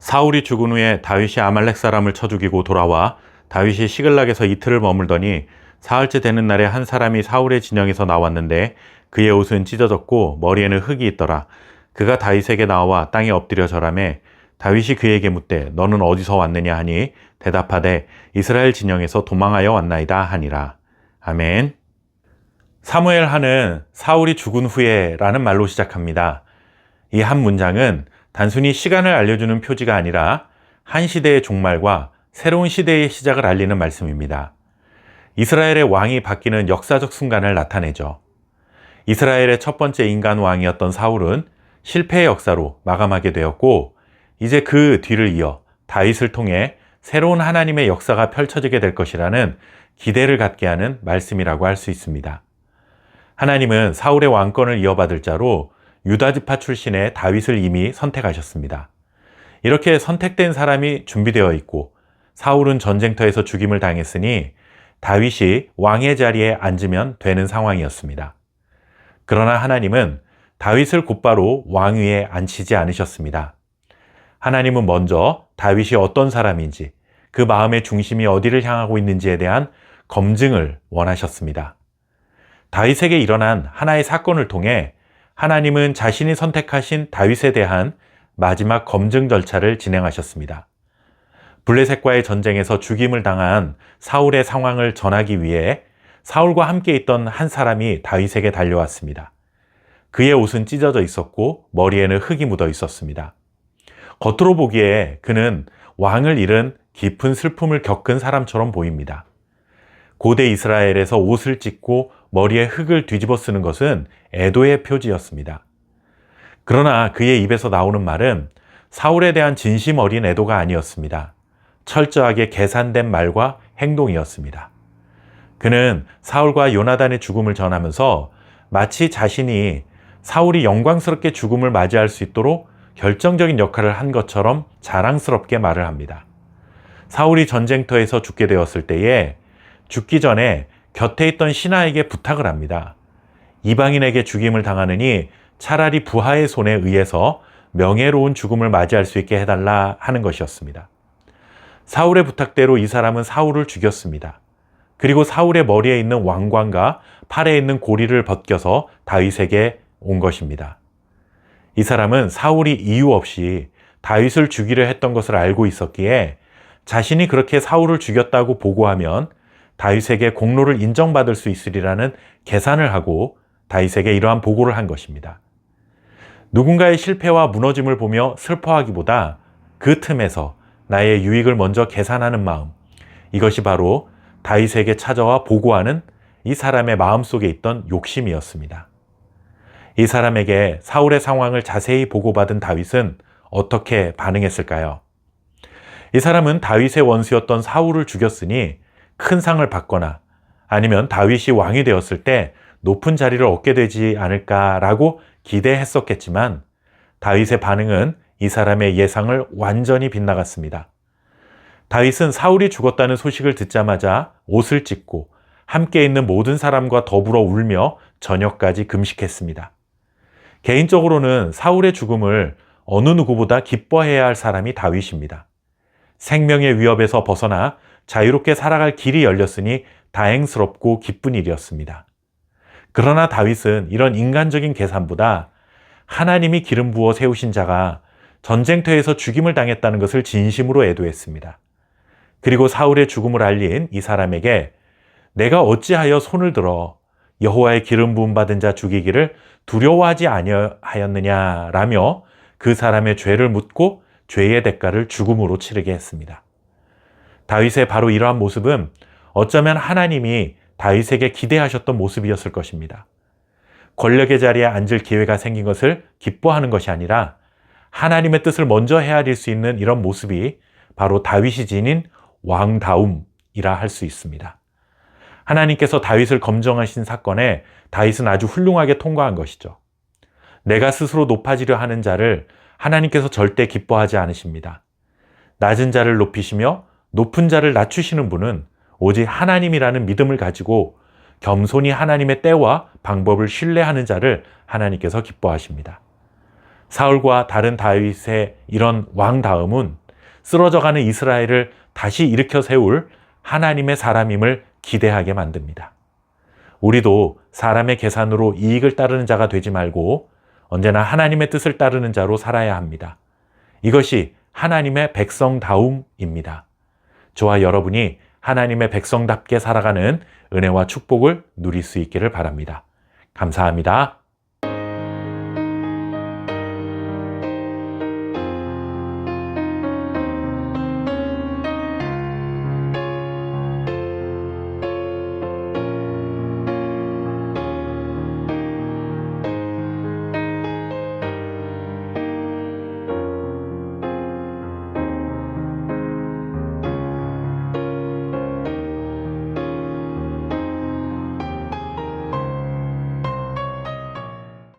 사울이 죽은 후에 다윗이 아말렉 사람을 쳐 죽이고 돌아와 다윗이 시글락에서 이틀을 머물더니 사흘째 되는 날에 한 사람이 사울의 진영에서 나왔는데 그의 옷은 찢어졌고 머리에는 흙이 있더라. 그가 다윗에게 나와 땅에 엎드려 절하매 다윗이 그에게 묻되 너는 어디서 왔느냐 하니 대답하되 이스라엘 진영에서 도망하여 왔나이다 하니라. 아멘. 사무엘 하는 사울이 죽은 후에 라는 말로 시작합니다. 이 한 문장은 단순히 시간을 알려주는 표지가 아니라 한 시대의 종말과 새로운 시대의 시작을 알리는 말씀입니다. 이스라엘의 왕이 바뀌는 역사적 순간을 나타내죠. 이스라엘의 첫 번째 인간 왕이었던 사울은 실패의 역사로 마감하게 되었고, 이제 그 뒤를 이어 다윗을 통해 새로운 하나님의 역사가 펼쳐지게 될 것이라는 기대를 갖게 하는 말씀이라고 할 수 있습니다. 하나님은 사울의 왕권을 이어받을 자로 유다지파 출신의 다윗을 이미 선택하셨습니다. 이렇게 선택된 사람이 준비되어 있고 사울은 전쟁터에서 죽임을 당했으니 다윗이 왕의 자리에 앉으면 되는 상황이었습니다. 그러나 하나님은 다윗을 곧바로 왕위에 앉히지 않으셨습니다. 하나님은 먼저 다윗이 어떤 사람인지, 그 마음의 중심이 어디를 향하고 있는지에 대한 검증을 원하셨습니다. 다윗에게 일어난 하나의 사건을 통해 하나님은 자신이 선택하신 다윗에 대한 마지막 검증 절차를 진행하셨습니다. 블레셋과의 전쟁에서 죽임을 당한 사울의 상황을 전하기 위해 사울과 함께 있던 한 사람이 다윗에게 달려왔습니다. 그의 옷은 찢어져 있었고 머리에는 흙이 묻어 있었습니다. 겉으로 보기에 그는 왕을 잃은 깊은 슬픔을 겪은 사람처럼 보입니다. 고대 이스라엘에서 옷을 찢고 머리에 흙을 뒤집어 쓰는 것은 애도의 표지였습니다. 그러나 그의 입에서 나오는 말은 사울에 대한 진심 어린 애도가 아니었습니다. 철저하게 계산된 말과 행동이었습니다. 그는 사울과 요나단의 죽음을 전하면서 마치 자신이 사울이 영광스럽게 죽음을 맞이할 수 있도록 결정적인 역할을 한 것처럼 자랑스럽게 말을 합니다. 사울이 전쟁터에서 죽게 되었을 때에 죽기 전에 곁에 있던 신하에게 부탁을 합니다. 이방인에게 죽임을 당하느니 차라리 부하의 손에 의해서 명예로운 죽음을 맞이할 수 있게 해달라 하는 것이었습니다. 사울의 부탁대로 이 사람은 사울을 죽였습니다. 그리고 사울의 머리에 있는 왕관과 팔에 있는 고리를 벗겨서 다윗에게 온 것입니다. 이 사람은 사울이 이유 없이 다윗을 죽이려 했던 것을 알고 있었기에 자신이 그렇게 사울을 죽였다고 보고하면 다윗에게 공로를 인정받을 수 있으리라는 계산을 하고 다윗에게 이러한 보고를 한 것입니다. 누군가의 실패와 무너짐을 보며 슬퍼하기보다 그 틈에서 나의 유익을 먼저 계산하는 마음, 이것이 바로 다윗에게 찾아와 보고하는 이 사람의 마음속에 있던 욕심이었습니다. 이 사람에게 사울의 상황을 자세히 보고받은 다윗은 어떻게 반응했을까요? 이 사람은 다윗의 원수였던 사울을 죽였으니 큰 상을 받거나 아니면 다윗이 왕이 되었을 때 높은 자리를 얻게 되지 않을까라고 기대했었겠지만 다윗의 반응은 이 사람의 예상을 완전히 빗나갔습니다. 다윗은 사울이 죽었다는 소식을 듣자마자 옷을 찢고 함께 있는 모든 사람과 더불어 울며 저녁까지 금식했습니다. 개인적으로는 사울의 죽음을 어느 누구보다 기뻐해야 할 사람이 다윗입니다. 생명의 위협에서 벗어나 자유롭게 살아갈 길이 열렸으니 다행스럽고 기쁜 일이었습니다. 그러나 다윗은 이런 인간적인 계산보다 하나님이 기름 부어 세우신 자가 전쟁터에서 죽임을 당했다는 것을 진심으로 애도했습니다. 그리고 사울의 죽음을 알린 이 사람에게 내가 어찌하여 손을 들어 여호와의 기름 부음 받은 자 죽이기를 두려워하지 아니하였느냐라며 그 사람의 죄를 묻고 죄의 대가를 죽음으로 치르게 했습니다. 다윗의 바로 이러한 모습은 어쩌면 하나님이 다윗에게 기대하셨던 모습이었을 것입니다. 권력의 자리에 앉을 기회가 생긴 것을 기뻐하는 것이 아니라 하나님의 뜻을 먼저 헤아릴 수 있는 이런 모습이 바로 다윗이 지닌 왕다움이라 할 수 있습니다. 하나님께서 다윗을 검정하신 사건에 다윗은 아주 훌륭하게 통과한 것이죠. 내가 스스로 높아지려 하는 자를 하나님께서 절대 기뻐하지 않으십니다. 낮은 자를 높이시며 높은 자를 낮추시는 분은 오직 하나님이라는 믿음을 가지고 겸손히 하나님의 때와 방법을 신뢰하는 자를 하나님께서 기뻐하십니다. 사울과 다른 다윗의 이런 왕 다음은 쓰러져가는 이스라엘을 다시 일으켜 세울 하나님의 사람임을 기대하게 만듭니다. 우리도 사람의 계산으로 이익을 따르는 자가 되지 말고 언제나 하나님의 뜻을 따르는 자로 살아야 합니다. 이것이 하나님의 백성다움입니다. 저와 여러분이 하나님의 백성답게 살아가는 은혜와 축복을 누릴 수 있기를 바랍니다. 감사합니다.